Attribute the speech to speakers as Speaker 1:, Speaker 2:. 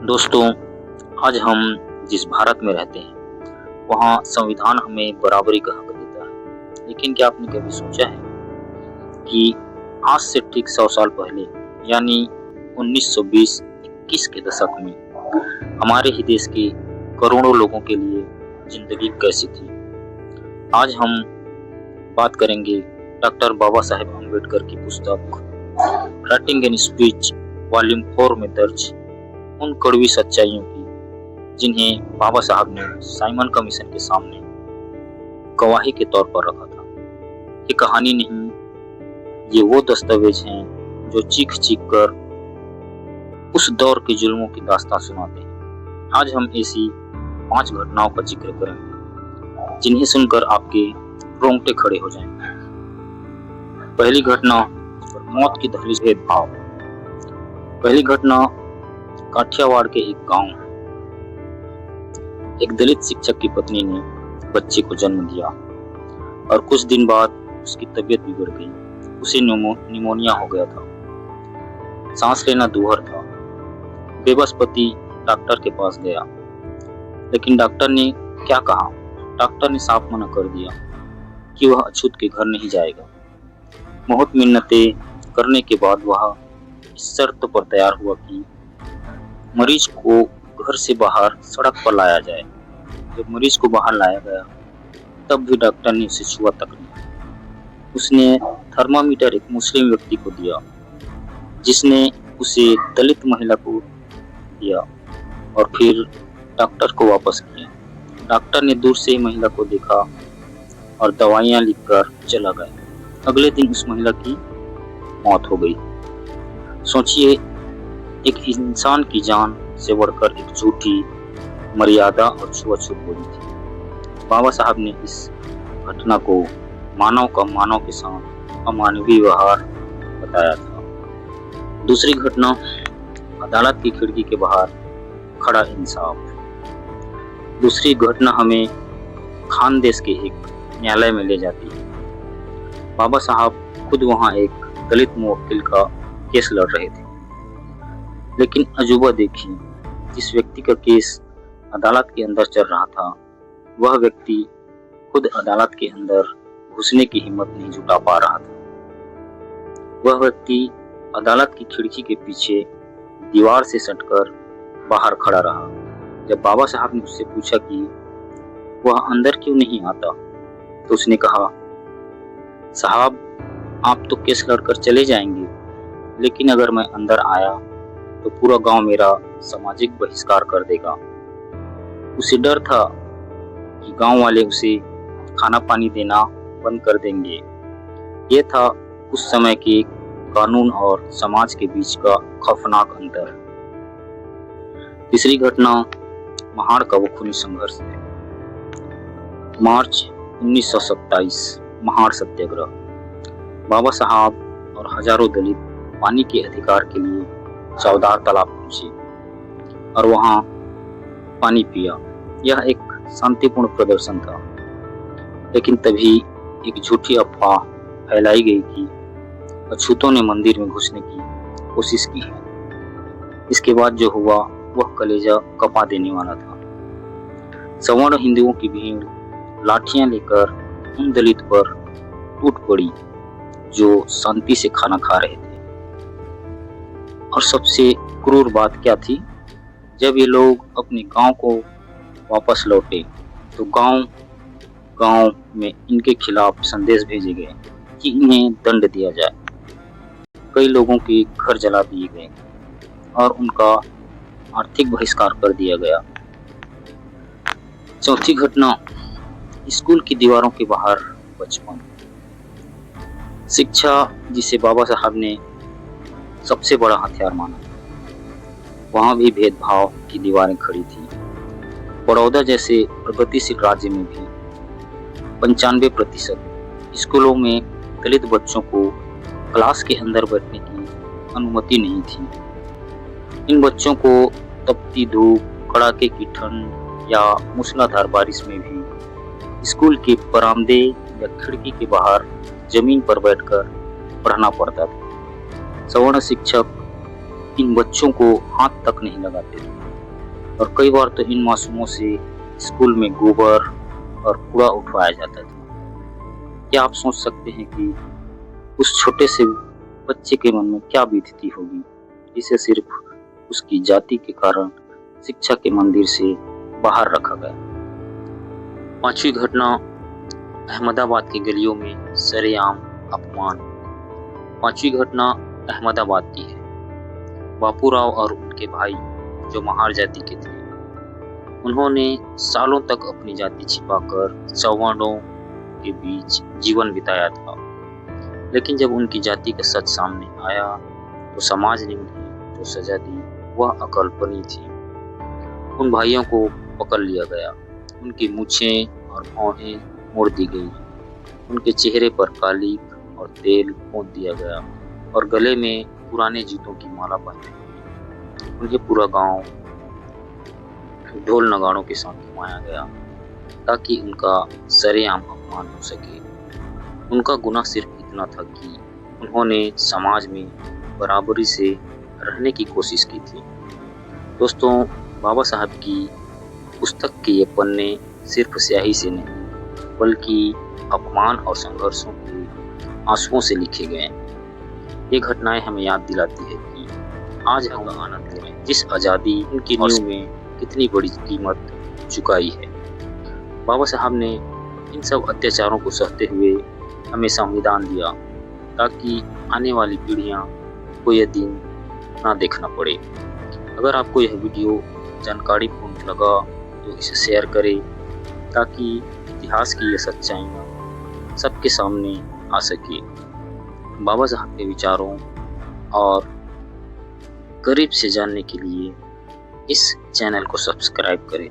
Speaker 1: दोस्तों, आज हम जिस भारत में रहते हैं वहाँ संविधान हमें बराबरी का हक देता है। लेकिन क्या आपने कभी सोचा है कि आज से ठीक 100 साल पहले यानी 1920-21 के दशक में हमारे ही देश के करोड़ों लोगों के लिए जिंदगी कैसी थी। आज हम बात करेंगे डॉक्टर बाबा साहेब अम्बेडकर की पुस्तक राइटिंग एन स्पीच वॉल्यूम 4 में दर्ज उन कड़वी सच्चाइयों की जिन्हें बाबा साहब ने साइमन कमीशन के सामने गवाही के तौर पर रखा था। ये कहानी नहीं, ये वो दस्तावेज हैं जो चीख चीख कर उस दौर के जुल्मों की दास्तां सुनाते हैं। आज हम ऐसी 5 घटनाओं का जिक्र करेंगे जिन्हें सुनकर आपके रोंगटे खड़े हो जाएंगे। पहली घटना, मौत की दहलीज भेदभाव। पहली घटना, काठियावाड़ के एक गांव। एक दलित शिक्षक की पत्नी ने बच्चे को जन्म दिया और कुछ दिन बाद उसकी तबीयत बिगड़ गई। उसे निमोनिया हो गया था, सांस लेना दूभर था। बेबस पति डॉक्टर के पास गया, लेकिन डॉक्टर ने क्या कहा? डॉक्टर ने साफ मना कर दिया कि वह अछूत के घर नहीं जाएगा। बहुत मिन्नतें करने के बाद वह इस शर्त पर तैयार हुआ कि मरीज को घर से बाहर सड़क पर लाया जाए। जब मरीज को बाहर लाया गया तब भी डॉक्टर ने उसे छुआ तक नहीं। उसने थर्मामीटर एक मुस्लिम व्यक्ति को दिया, जिसने उसे दलित महिला को दिया और फिर डॉक्टर को वापस किया। डॉक्टर ने दूर से ही महिला को देखा और दवाइयां लिखकर चला गया। अगले दिन उस महिला की मौत हो गई। सोचिए, एक इंसान की जान से बढ़कर एक झूठी मर्यादा और छुआछूत बोली थी। बाबा साहब ने इस घटना को मानव का मानव के साथ अमानवीय व्यवहार बताया था। दूसरी घटना, अदालत की खिड़की के बाहर खड़ा इंसाफ। दूसरी घटना हमें खानदेश के एक न्यायालय में ले जाती है। बाबा साहब खुद वहां एक दलित मुवक्किल का केस लड़ रहे थे, लेकिन अजूबा देखिए, जिस व्यक्ति का केस अदालत के अंदर चल रहा था वह व्यक्ति खुद अदालत के अंदर घुसने की हिम्मत नहीं जुटा पा रहा था। वह व्यक्ति अदालत की खिड़की के पीछे दीवार से सटकर बाहर खड़ा रहा। जब बाबा साहब ने उससे पूछा कि वह अंदर क्यों नहीं आता, तो उसने कहा, साहब, आप तो केस लड़कर चले जाएंगे, लेकिन अगर मैं अंदर आया तो पूरा गांव मेरा सामाजिक बहिष्कार कर देगा। उसे डर था कि गांव वाले उसे खाना पानी देना बंद कर देंगे। यह था उस समय के कानून और समाज के बीच का खौफनाक अंतर। तीसरी घटना, महाड़ का वो खूनी संघर्ष है। मार्च 1927, महाड़ सत्याग्रह। बाबा साहब और हजारों दलित पानी के अधिकार के लिए चौदार तालाब पहुंचे और वहां पानी पिया। यह एक शांतिपूर्ण प्रदर्शन था, लेकिन तभी एक झूठी अफवाह फैलाई गई कि अछूतों ने मंदिर में घुसने की कोशिश की है। इसके बाद जो हुआ वह कलेजा कपा देने वाला था। सवर्ण हिंदुओं की भीड़ लाठियां लेकर उन दलित पर टूट पड़ी जो शांति से खाना खा रहे थे। और सबसे क्रूर बात क्या थी? जब ये लोग अपने गांव को वापस लौटे तो गांव में इनके खिलाफ संदेश भेजे गए कि इन्हें दंड दिया जाए। कई लोगों के घर जला दिए गए और उनका आर्थिक बहिष्कार कर दिया गया। चौथी घटना, स्कूल की दीवारों के बाहर बचपन। शिक्षा, जिसे बाबा साहब ने सबसे बड़ा हथियार माना, वहां भी भेदभाव की दीवारें खड़ी थी। बड़ौदा जैसे प्रगतिशील राज्य में भी 95% स्कूलों में दलित बच्चों को क्लास के अंदर बैठने की अनुमति नहीं थी। इन बच्चों को तपती धूप, कड़ाके की ठंड या मूसलाधार बारिश में भी स्कूल के बरामदे या खिड़की के बाहर जमीन पर बैठकर पढ़ना पड़ता था। सवर्ण शिक्षक इन बच्चों को हाथ तक नहीं लगाते थे। और कई बार तो इन मासूमों से स्कूल में गोबर और कूड़ा उठवाया जाता था। क्या आप सोच सकते हैं कि उस छोटे से बच्चे के मन में क्या बीतती होगी, जिसे सिर्फ उसकी जाति के कारण शिक्षा के मंदिर से बाहर रखा गया। पांचवी घटना अहमदाबाद की गलियों में सरेआम अपमान। पांचवी घटना अहमदाबाद की है। बापूराव और उनके भाई जो महार जाति के थे, उन्होंने सालों तक अपनी जाति छिपाकर चौवानों के बीच जीवन बिताया था। लेकिन जब उनकी जाति का सच सामने आया तो समाज ने उन्हें जो सजा दी वह अकल्पनीय थी। उन भाइयों को पकड़ लिया गया, उनकी मूछें और भौहें मोड़ दी गई, उनके चेहरे पर कालिक और तेल पोंछ दिया गया और गले में पुराने जूतों की माला पहनाई गई। उन्हें पूरा गांव ढोल नगाड़ों के साथ घुमाया गया ताकि उनका सरेआम अपमान हो सके। उनका गुनाह सिर्फ इतना था कि उन्होंने समाज में बराबरी से रहने की कोशिश की थी। दोस्तों, बाबा साहब की पुस्तक के ये पन्ने सिर्फ स्याही से नहीं बल्कि अपमान और संघर्षों के आंसुओं से लिखे गए हैं। ये घटनाएं हमें याद दिलाती है कि आज हम आनंद लें जिस आज़ादी उनकी नींव में कितनी बड़ी कीमत चुकाई है। बाबा साहब ने इन सब अत्याचारों को सहते हुए हमें संविधान दिया ताकि आने वाली पीढ़ियां को यह दिन ना देखना पड़े। अगर आपको यह वीडियो जानकारीपूर्ण लगा तो इसे शेयर करें ताकि इतिहास की यह सच्चाइयाँ सबके सामने आ सके। बाबा साहब के विचारों और करीब से जानने के लिए इस चैनल को सब्सक्राइब करें।